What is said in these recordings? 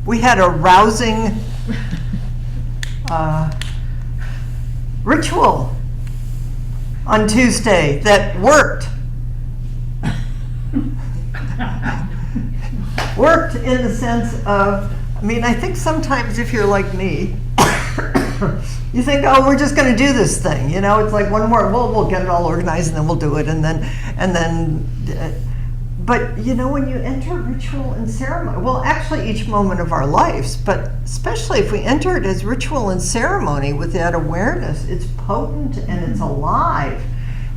we had a rousing ritual on Tuesday that worked. Worked in the sense of, I mean, I think sometimes if you're like me, you think, oh, we're just going to do this thing. You know, it's like one more, we'll get it all organized and then we'll do it. But you know, when you enter ritual and ceremony, well, actually each moment of our lives, but especially if we enter it as ritual and ceremony with that awareness, it's potent and it's alive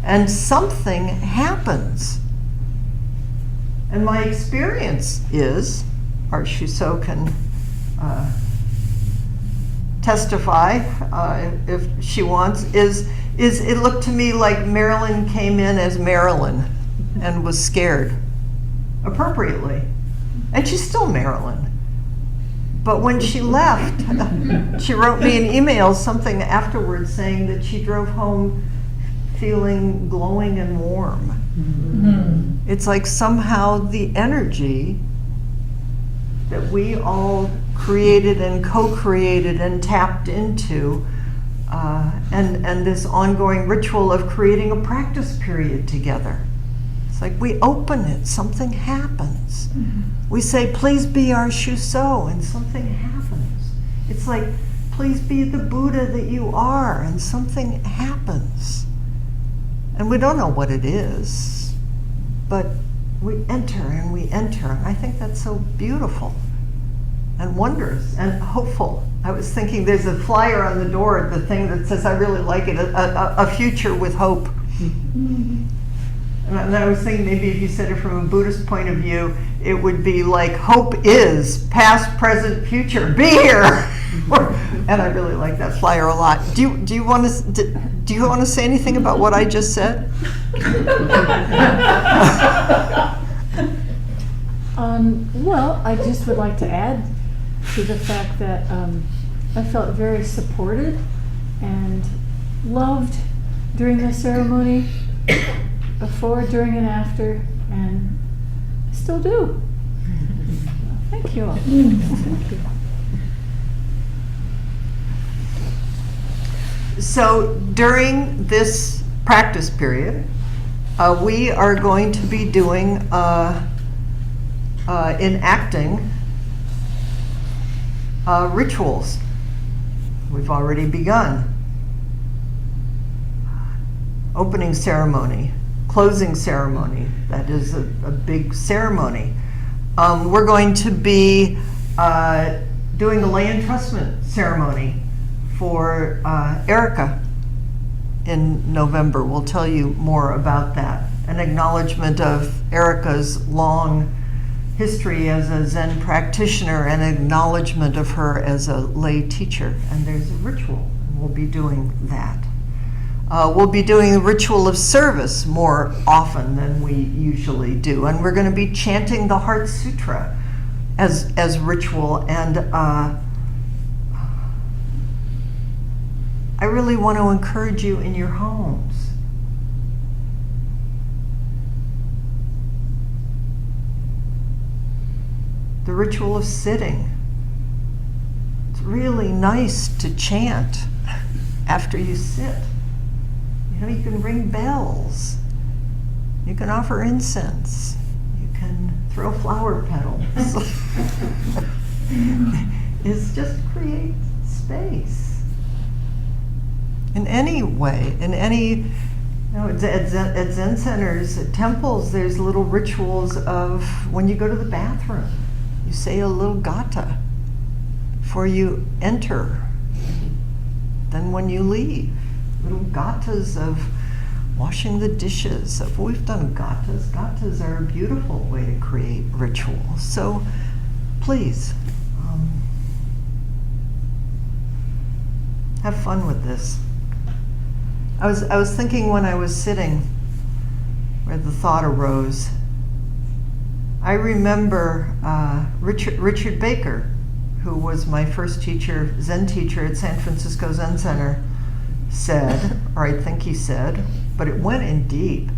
and something happens. And my experience is, our Shuso can testify if she wants, is it looked to me like Marilyn came in as Marilyn and was scared, appropriately. And she's still Marilyn. But when she left, she wrote me an email, something afterwards, saying that she drove home feeling glowing and warm. Mm-hmm. It's like somehow the energy that we all created and co-created and tapped into, and this ongoing ritual of creating a practice period together. It's like we open it, something happens. Mm-hmm. We say, please be our Shuso, and something happens. It's like, please be the Buddha that you are, and something happens. And we don't know what it is, but we enter and we enter. And I think that's so beautiful and wondrous and hopeful. I was thinking there's a flyer on the door, the thing that says, I really like it, a future with hope. Mm-hmm. And I was thinking maybe if you said it from a Buddhist point of view, it would be like, hope is past, present, future, be here. And I really like that flyer a lot. Do you want to say anything about what I just said? Well, I just would like to add to the fact that I felt very supported and loved during the ceremony, before, during, and after, and I still do. Thank you all. Thank you. So during this practice period, we are going to be doing enacting rituals. We've already begun. Opening ceremony, closing ceremony, that is a big ceremony. We're going to be doing the lay entrustment ceremony for Erica in November. We'll tell you more about that. An acknowledgement of Erica's long history as a Zen practitioner, and acknowledgement of her as a lay teacher. And there's a ritual, and we'll be doing that. We'll be doing the ritual of service more often than we usually do. And we're going to be chanting the Heart Sutra as ritual. And I really want to encourage you in your homes. The ritual of sitting. It's really nice to chant after you sit. You know, you can ring bells. You can offer incense. You can throw flower petals. It's just create space. In any way, in any, you know, at Zen centers, at temples, there's little rituals of when you go to the bathroom, you say a little gatha before you enter. Then when you leave, little gathas of washing the dishes. We've done gathas. Gathas are a beautiful way to create ritual. So please, have fun with this. I was thinking when I was sitting where the thought arose, I remember Richard Baker, who was my first teacher, Zen teacher at San Francisco Zen Center, said, or I think he said, but it went in deep,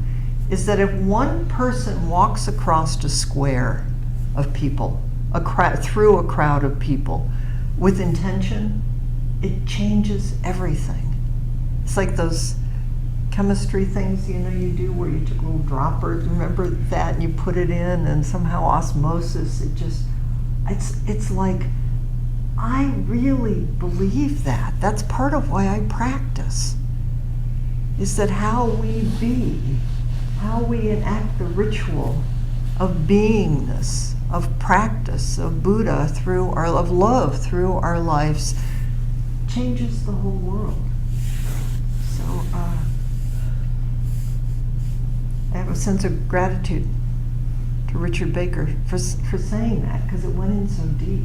is that if one person walks across a square of people through a crowd of people with intention, it changes everything. It's like those chemistry things, you do where you took little droppers, remember that, and you put it in, and somehow osmosis, it's like, I really believe that. That's part of why I practice, is that how we be, how we enact the ritual of beingness, of practice, of Buddha of love through our lives, changes the whole world. So I have a sense of gratitude to Richard Baker for saying that, because it went in so deep.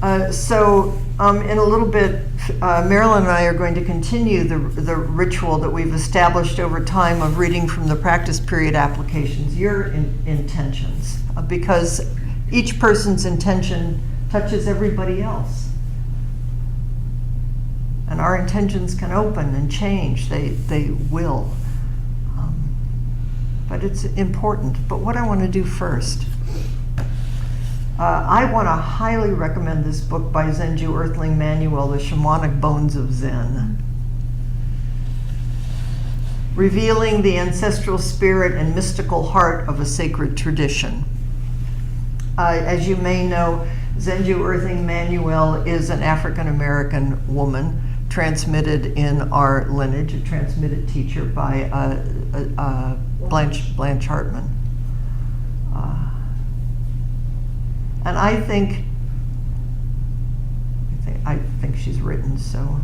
In a little bit, Marilyn and I are going to continue the ritual that we've established over time of reading from the practice period applications, your intentions, because each person's intention touches everybody else. And our intentions can open and change, they will. But it's important. But what I want to do first, I want to highly recommend this book by Zenju Earthling Manuel, The Shamanic Bones of Zen. Revealing the ancestral spirit and mystical heart of a sacred tradition. As you may know, Zenju Earthling Manuel is an African-American woman transmitted in our lineage, a transmitted teacher by Blanche Hartman. And I think she's written so.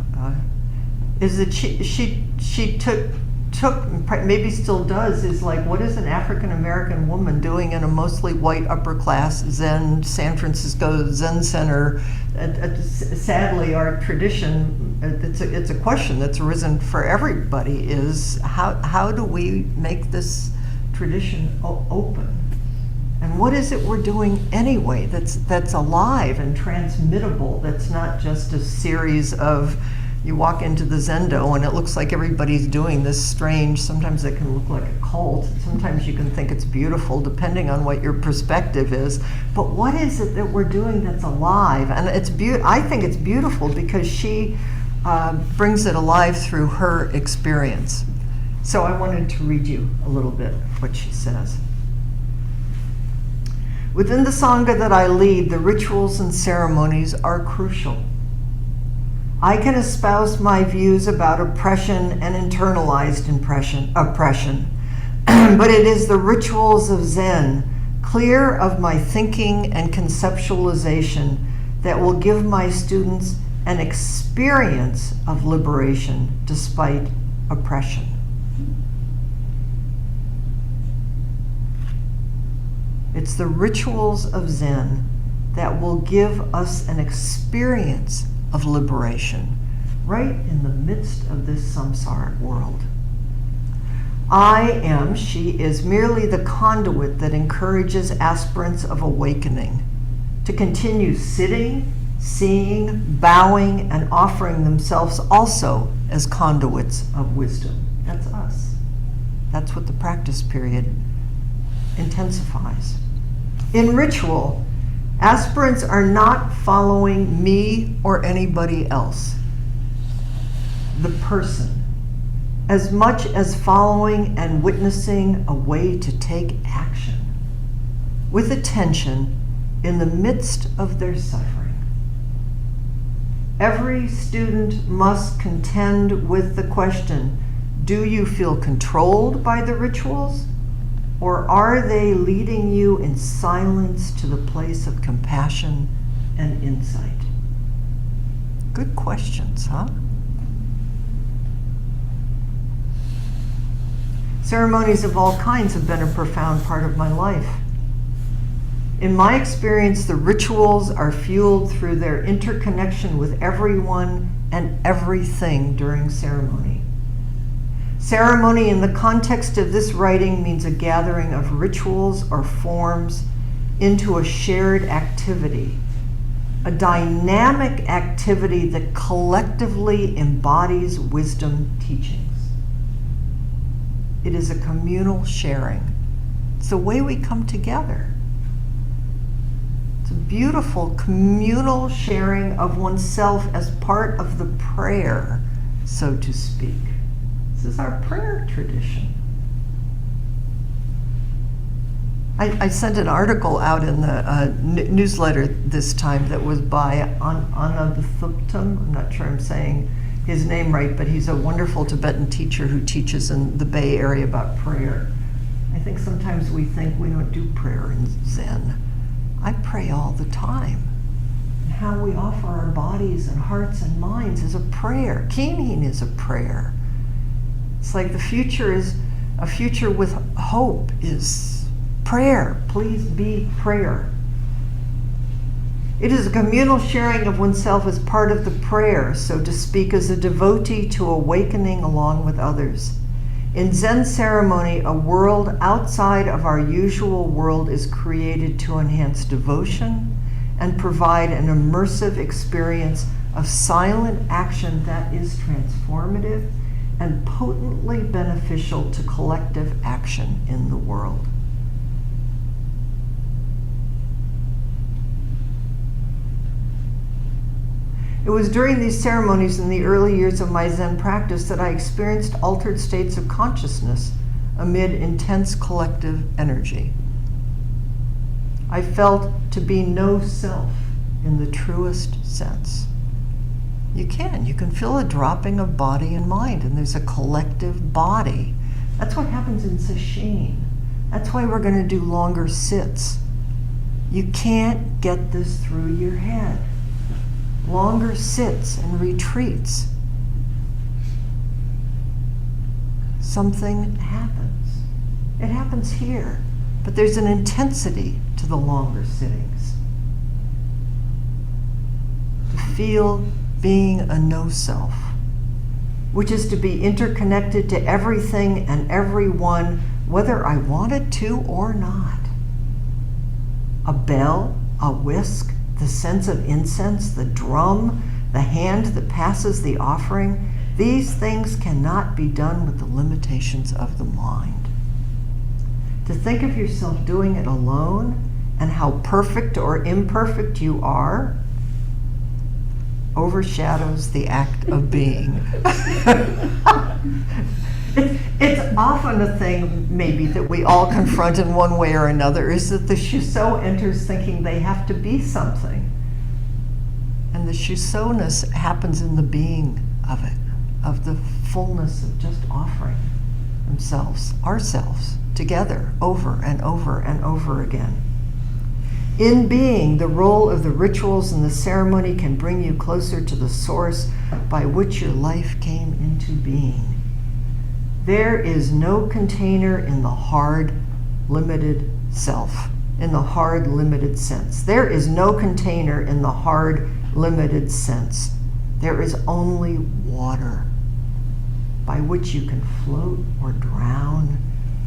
Is that she took maybe still does, is like, what is an African American woman doing in a mostly white upper class Zen San Francisco Zen center? Sadly, our tradition, it's a question that's arisen for everybody, is how do we make this tradition open? And what is it we're doing anyway that's alive and transmittable, that's not just a series of, you walk into the Zendo and it looks like everybody's doing this strange, sometimes it can look like a cult, sometimes you can think it's beautiful depending on what your perspective is. But what is it that we're doing that's alive? And I think it's beautiful because she brings it alive through her experience. So I wanted to read you a little bit of what she says. Within the Sangha that I lead, the rituals and ceremonies are crucial. I can espouse my views about oppression and internalized oppression, but it is the rituals of Zen, clear of my thinking and conceptualization, that will give my students an experience of liberation despite oppression. It's the rituals of Zen that will give us an experience of liberation right in the midst of this samsaric world. She is merely the conduit that encourages aspirants of awakening to continue sitting, seeing, bowing, and offering themselves also as conduits of wisdom. That's us. That's what the practice period intensifies. In ritual, aspirants are not following me or anybody else, the person, as much as following and witnessing a way to take action with attention in the midst of their suffering. Every student must contend with the question, do you feel controlled by the rituals? Or are they leading you in silence to the place of compassion and insight? Good questions, huh? Ceremonies of all kinds have been a profound part of my life. In my experience, the rituals are fueled through their interconnection with everyone and everything during ceremony. Ceremony in the context of this writing means a gathering of rituals or forms into a shared activity, a dynamic activity that collectively embodies wisdom teachings. It is a communal sharing It's the way we come together. It's a beautiful communal sharing of oneself as part of the prayer, so to speak. This is our prayer tradition. I sent an article out in the newsletter this time that was by Anabthuptum. I'm not sure I'm saying his name right, but he's a wonderful Tibetan teacher who teaches in the Bay Area about prayer. I think sometimes we think we don't do prayer in Zen. I pray all the time. And how we offer our bodies and hearts and minds is a prayer. Keening is a prayer. It's like the future is a future with hope is prayer. Please be prayer. It is a communal sharing of oneself as part of the prayer, so to speak, as a devotee to awakening along with others. In Zen ceremony, a world outside of our usual world is created to enhance devotion and provide an immersive experience of silent action that is transformative and potently beneficial to collective action in the world. It was during these ceremonies in the early years of my Zen practice that I experienced altered states of consciousness amid intense collective energy. I felt to be no self in the truest sense. You can feel a dropping of body and mind, and there's a collective body. That's what happens in sesshin. That's why we're going to do longer sits. You can't get this through your head. Longer sits and retreats. Something happens. It happens here, but there's an intensity to the longer sittings. To feel being a no-self, which is to be interconnected to everything and everyone, whether I wanted to or not. A bell, a whisk, the sense of incense, the drum, the hand that passes the offering, these things cannot be done with the limitations of the mind. To think of yourself doing it alone and how perfect or imperfect you are overshadows the act of being. It's often a thing, maybe, that we all confront in one way or another, is that the Shuso enters thinking they have to be something. And the Shuso-ness happens in the being of it, of the fullness of just offering themselves, ourselves, together, over and over and over again. In being, the role of the rituals and the ceremony can bring you closer to the source by which your life came into being. There is no container in the hard, limited self, in the hard, limited sense. There is no container in the hard, limited sense. There is only water by which you can float or drown,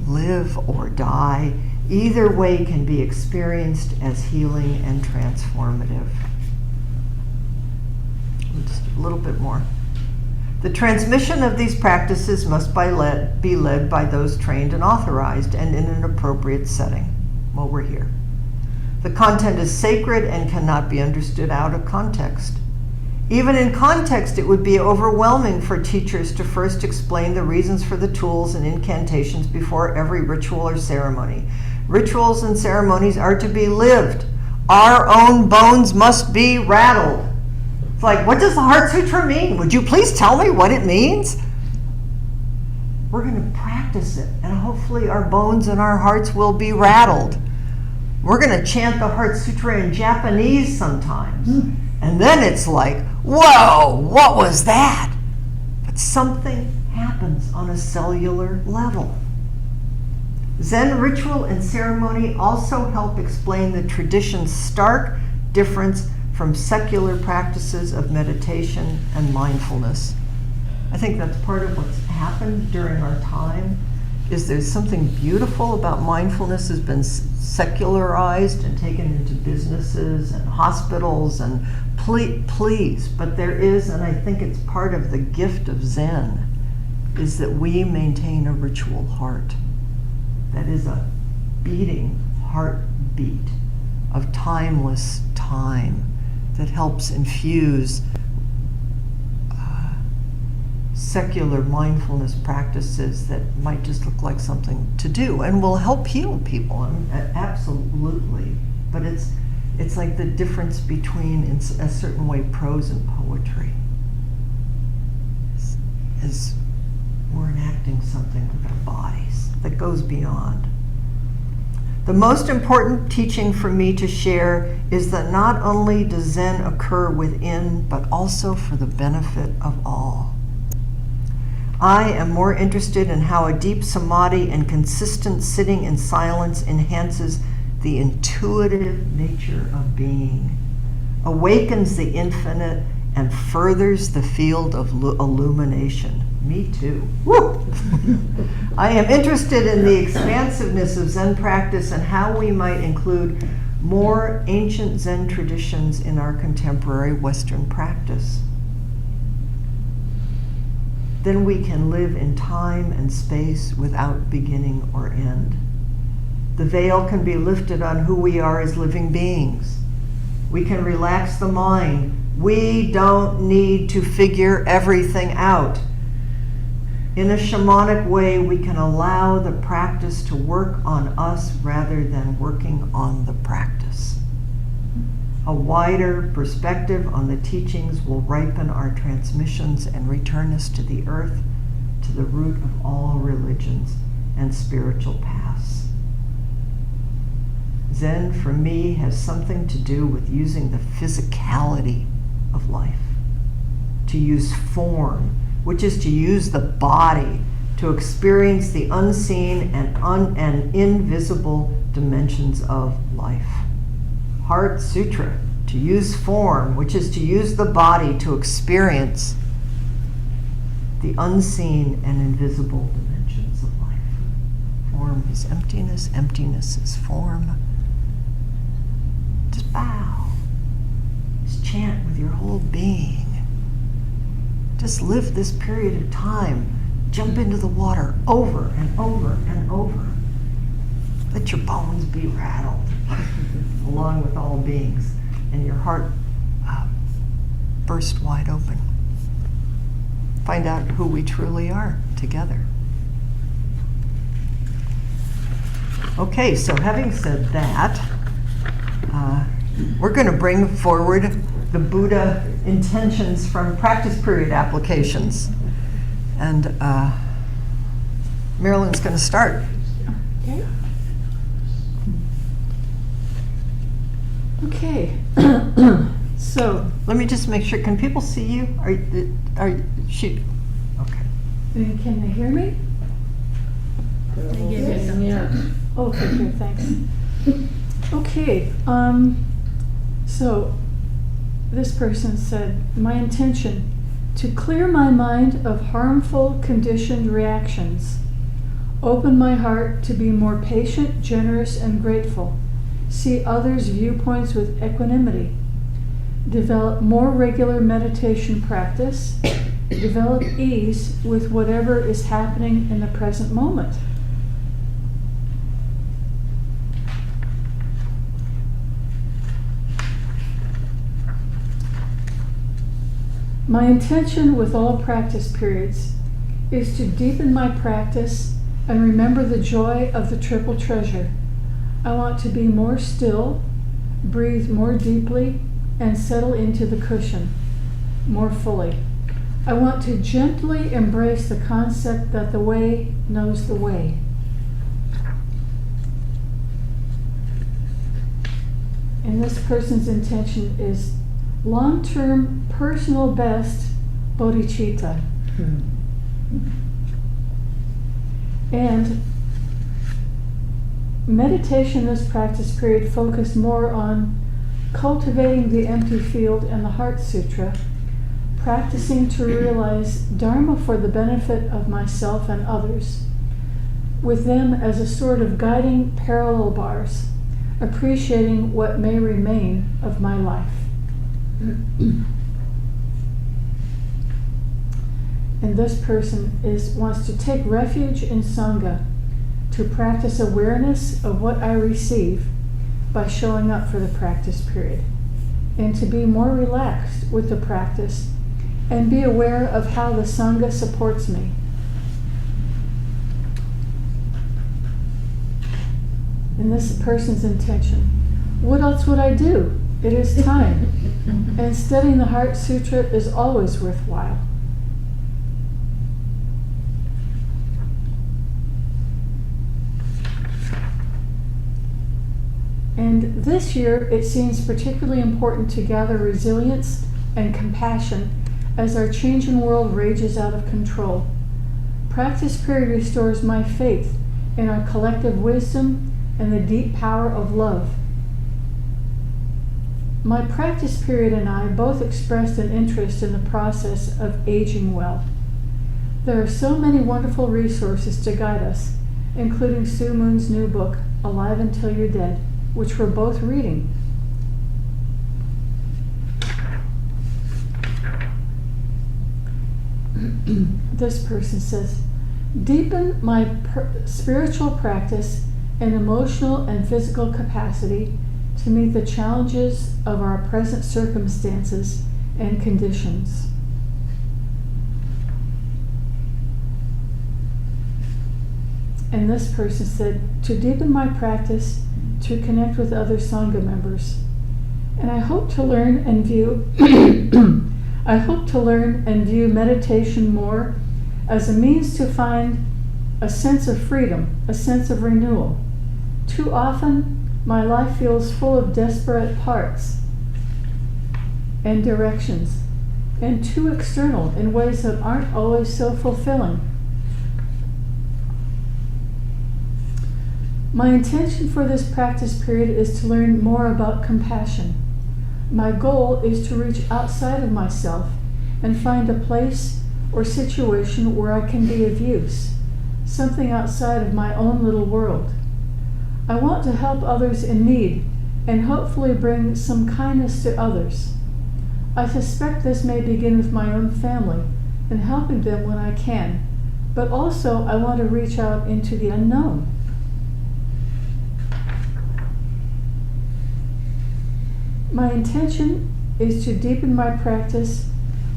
live or die. Either way can be experienced as healing and transformative. Just a little bit more. The transmission of these practices must be led by those trained and authorized and in an appropriate setting while we're here. The content is sacred and cannot be understood out of context. Even in context, it would be overwhelming for teachers to first explain the reasons for the tools and incantations before every ritual or ceremony. Rituals and ceremonies are to be lived. Our own bones must be rattled. It's like, what does the Heart Sutra mean? Would you please tell me what it means? We're going to practice it, and hopefully our bones and our hearts will be rattled. We're going to chant the Heart Sutra in Japanese sometimes. And then it's like, whoa, what was that? But something happens on a cellular level. Zen ritual and ceremony also help explain the tradition's stark difference from secular practices of meditation and mindfulness. I think that's part of what's happened during our time, is there's something beautiful about mindfulness has been secularized and taken into businesses and hospitals and please, but there is, and I think it's part of the gift of Zen, is that we maintain a ritual heart. That is a beating heartbeat of timeless time that helps infuse secular mindfulness practices that might just look like something to do and will help heal people. Absolutely. But it's like the difference between, in a certain way, prose and poetry. Is we're enacting something with our bodies that goes beyond. The most important teaching for me to share is that not only does Zen occur within, but also for the benefit of all. I am more interested in how a deep samadhi and consistent sitting in silence enhances the intuitive nature of being, awakens the infinite, and furthers the field of illumination. Me too. Woo! I am interested in the expansiveness of Zen practice and how we might include more ancient Zen traditions in our contemporary Western practice. Then we can live in time and space without beginning or end. The veil can be lifted on who we are as living beings. We can relax the mind. We don't need to figure everything out. In a shamanic way, we can allow the practice to work on us rather than working on the practice. A wider perspective on the teachings will ripen our transmissions and return us to the earth, to the root of all religions and spiritual paths. Zen, for me, has something to do with using the physicality of life, to use form, which is to use the body to experience the unseen and invisible dimensions of life. Heart Sutra, to use form, which is to use the body to experience the unseen and invisible dimensions of life. Form is emptiness, emptiness is form. Just bow. Just chant with your whole being. Just live this period of time. Jump into the water over and over and over. Let your bones be rattled along with all beings, and your heart burst wide open. Find out who we truly are together. Okay, so having said that, we're going to bring forward the Buddha intentions from practice period applications. And Marilyn's going to start. Okay. Okay. So. Let me just make sure. Can people see you? Are she? Okay. Can they hear me? Yeah. Okay, good, thanks. Okay, so this person said, my intention, to clear my mind of harmful conditioned reactions, open my heart to be more patient, generous, and grateful, see others' viewpoints with equanimity, develop more regular meditation practice, develop ease with whatever is happening in the present moment. My intention with all practice periods is to deepen my practice and remember the joy of the triple treasure. I want to be more still, breathe more deeply, and settle into the cushion more fully. I want to gently embrace the concept that the way knows the way. And this person's intention is long-term personal best bodhicitta. And meditation this practice period focused more on cultivating the empty field and the Heart Sutra, practicing to realize Dharma for the benefit of myself and others, with them as a sort of guiding parallel bars, appreciating what may remain of my life. And this person wants to take refuge in Sangha, to practice awareness of what I receive by showing up for the practice period, and to be more relaxed with the practice and be aware of how the Sangha supports me. And this person's intention. What else would I do? It is time. And studying the Heart Sutra is always worthwhile. And this year, it seems particularly important to gather resilience and compassion as our changing world rages out of control. Practice period restores my faith in our collective wisdom and the deep power of love. My practice period and I both expressed an interest in the process of aging well. There are so many wonderful resources to guide us, including Sue Moon's new book, Alive Until You're Dead, which we're both reading. This person says, deepen my spiritual practice and emotional and physical capacity to meet the challenges of our present circumstances and conditions. And this person said, to deepen my practice to connect with other Sangha members. And I hope to learn and view meditation more as a means to find a sense of freedom, a sense of renewal. Too often, my life feels full of disparate parts and directions, and too external in ways that aren't always so fulfilling. My intention for this practice period is to learn more about compassion. My goal is to reach outside of myself and find a place or situation where I can be of use, something outside of my own little world. I want to help others in need and hopefully bring some kindness to others. I suspect this may begin with my own family and helping them when I can, but also I want to reach out into the unknown. My intention is to deepen my practice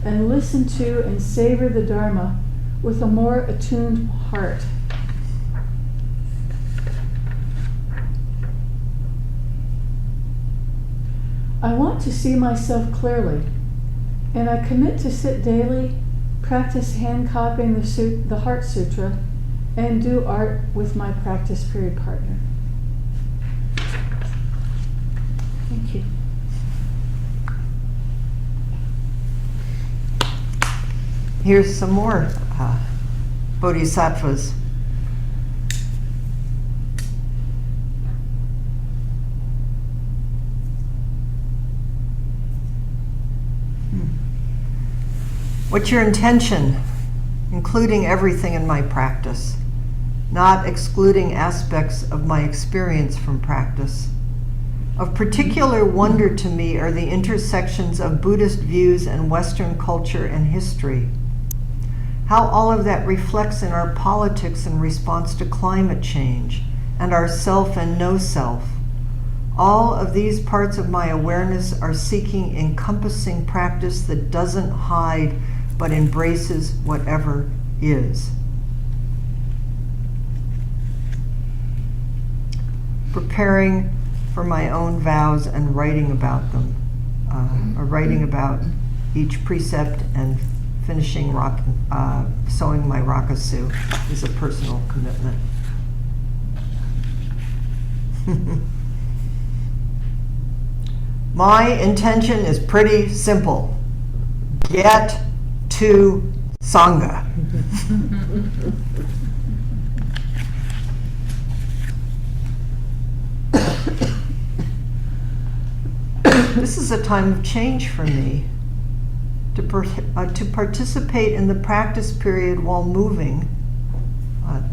and listen to and savor the Dharma with a more attuned heart. I want to see myself clearly, and I commit to sit daily, practice hand copying the Heart Sutra, and do art with my practice period partner. Thank you. Here's some more bodhisattvas. What's your intention? Including everything in my practice, not excluding aspects of my experience from practice. Of particular wonder to me are the intersections of Buddhist views and Western culture and history. How all of that reflects in our politics in response to climate change and our self and no self. All of these parts of my awareness are seeking encompassing practice that doesn't hide but embraces whatever is. Preparing for my own vows and writing about them, or writing about each precept and finishing sewing my rakusu is a personal commitment. My intention is pretty simple. Get to Sangha. This is a time of change for me. To participate in the practice period while moving,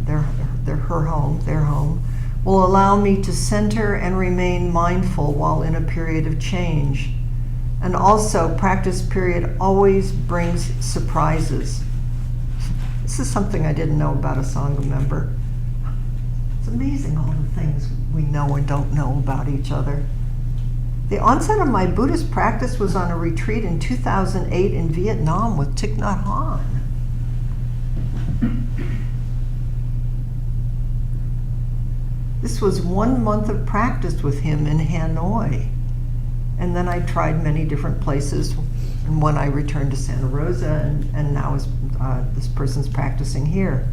their home, will allow me to center and remain mindful while in a period of change. And also, practice period always brings surprises. This is something I didn't know about a Sangha member. It's amazing all the things we know and don't know about each other. The onset of my Buddhist practice was on a retreat in 2008 in Vietnam with Thich Nhat Hanh. This was 1 month of practice with him in Hanoi. And then I tried many different places. And when I returned to Santa Rosa, and now this person's practicing here.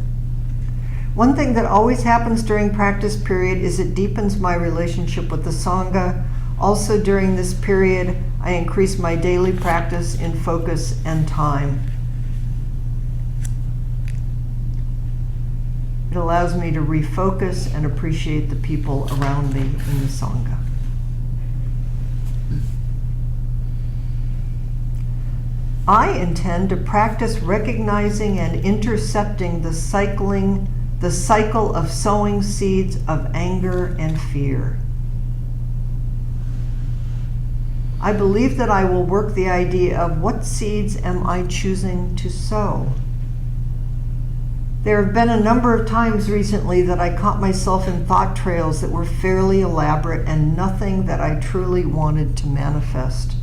One thing that always happens during practice period is it deepens my relationship with the Sangha. Also during this period, I increase my daily practice in focus and time. It allows me to refocus and appreciate the people around me in the Sangha. I intend to practice recognizing and intercepting the cycle of sowing seeds of anger and fear. I believe that I will work the idea of what seeds am I choosing to sow. There have been a number of times recently that I caught myself in thought trails that were fairly elaborate and nothing that I truly wanted to manifest.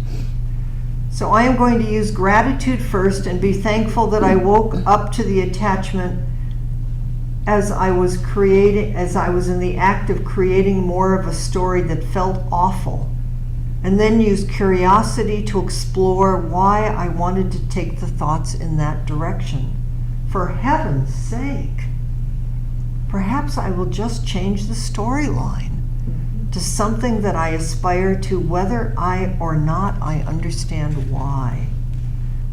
So I am going to use gratitude first and be thankful that I woke up to the attachment as I was in the act of creating more of a story that felt awful, and then use curiosity to explore why I wanted to take the thoughts in that direction. For heaven's sake, perhaps I will just change the storyline to something that I aspire to, whether or not I understand why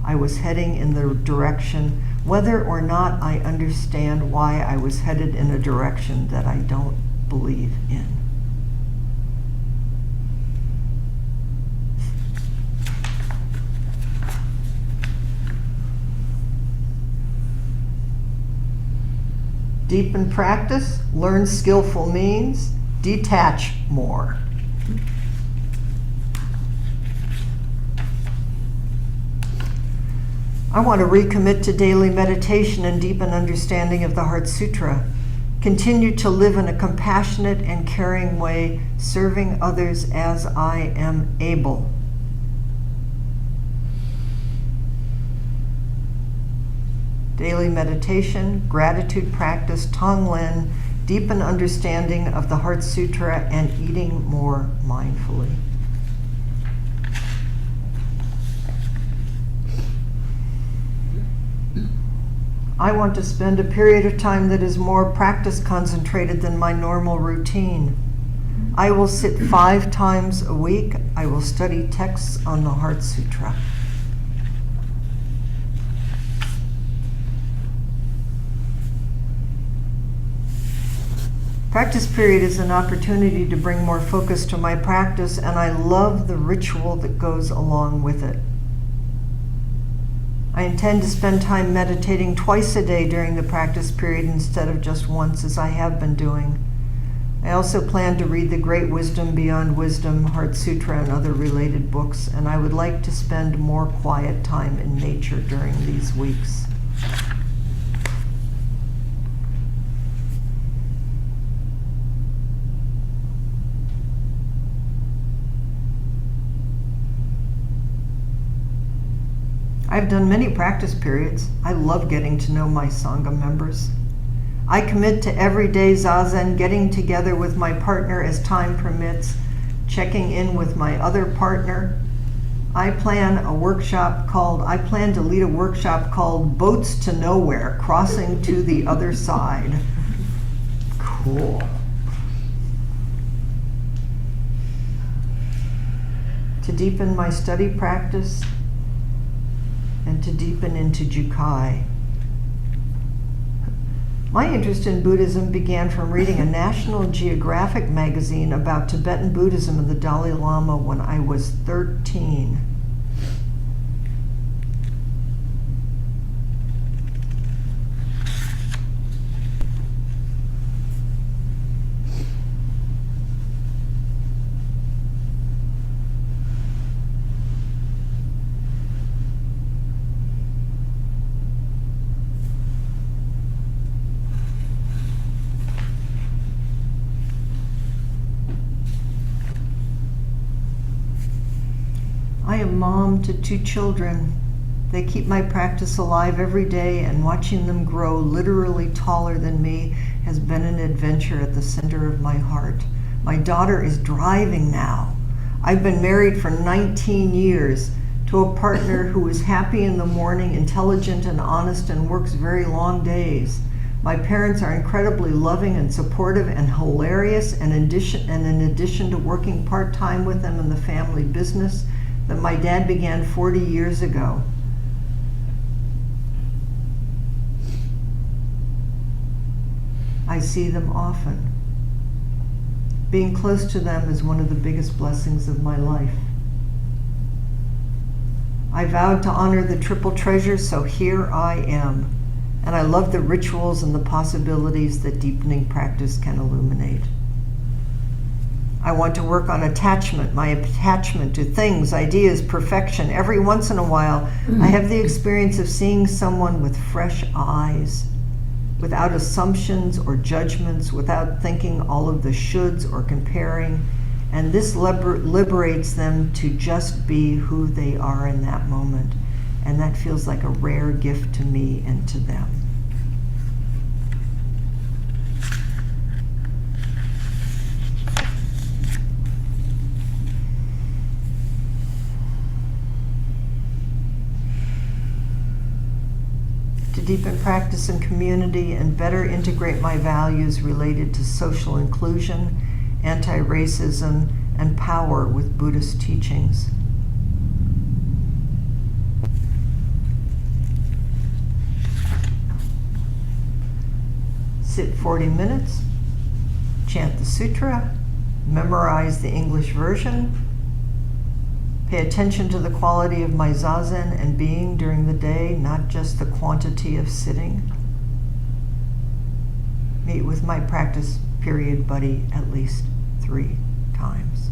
I was heading in the direction, whether or not I understand why I was headed in a direction that I don't believe in. Deepen practice, learn skillful means, detach more. I want to recommit to daily meditation and deepen understanding of the Heart Sutra. Continue to live in a compassionate and caring way, serving others as I am able. Daily meditation, gratitude practice, Tonglen, deepen understanding of the Heart Sutra, and eating more mindfully. I want to spend a period of time that is more practice concentrated than my normal routine. I will sit 5 times a week. I will study texts on the Heart Sutra. Practice period is an opportunity to bring more focus to my practice, and I love the ritual that goes along with it. I intend to spend time meditating twice a day during the practice period instead of just once, as I have been doing. I also plan to read the Great Wisdom Beyond Wisdom, Heart Sutra, and other related books, and I would like to spend more quiet time in nature during these weeks. I've done many practice periods. I love getting to know my Sangha members. I commit to everyday Zazen, getting together with my partner as time permits, checking in with my other partner. I plan to lead a workshop called Boats to Nowhere, Crossing to the Other Side. Cool. To deepen my study practice, and to deepen into Jukai. My interest in Buddhism began from reading a National Geographic magazine about Tibetan Buddhism and the Dalai Lama when I was 13. mom to 2 children. They keep my practice alive every day, and watching them grow literally taller than me has been an adventure at the center of my heart. My daughter is driving now. I've been married for 19 years to a partner who is happy in the morning, intelligent and honest, and works very long days. My parents are incredibly loving and supportive and hilarious, and in addition to working part-time with them in the family business that my dad began 40 years ago. I see them often. Being close to them is one of the biggest blessings of my life. I vowed to honor the triple treasures, so here I am. And I love the rituals and the possibilities that deepening practice can illuminate. I want to work on attachment, my attachment to things, ideas, perfection. Every once in a while, I have the experience of seeing someone with fresh eyes, without assumptions or judgments, without thinking all of the shoulds or comparing, and this liberates them to just be who they are in that moment, and that feels like a rare gift to me and to them. To deepen practice and community and better integrate my values related to social inclusion, anti-racism, and power with Buddhist teachings. Sit 40 minutes, chant the sutra, memorize the English version, pay attention to the quality of my zazen and being during the day, not just the quantity of sitting. Meet with my practice period buddy at least 3 times.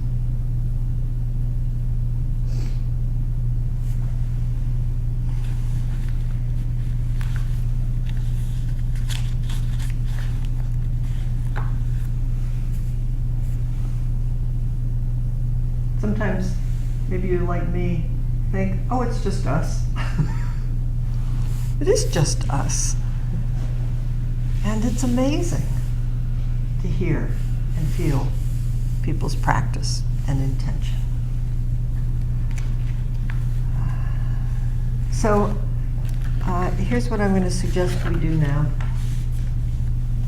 Sometimes, maybe you're like me, think, oh, it's just us. It is just us. And it's amazing to hear and feel people's practice and intention. So here's what I'm going to suggest we do now.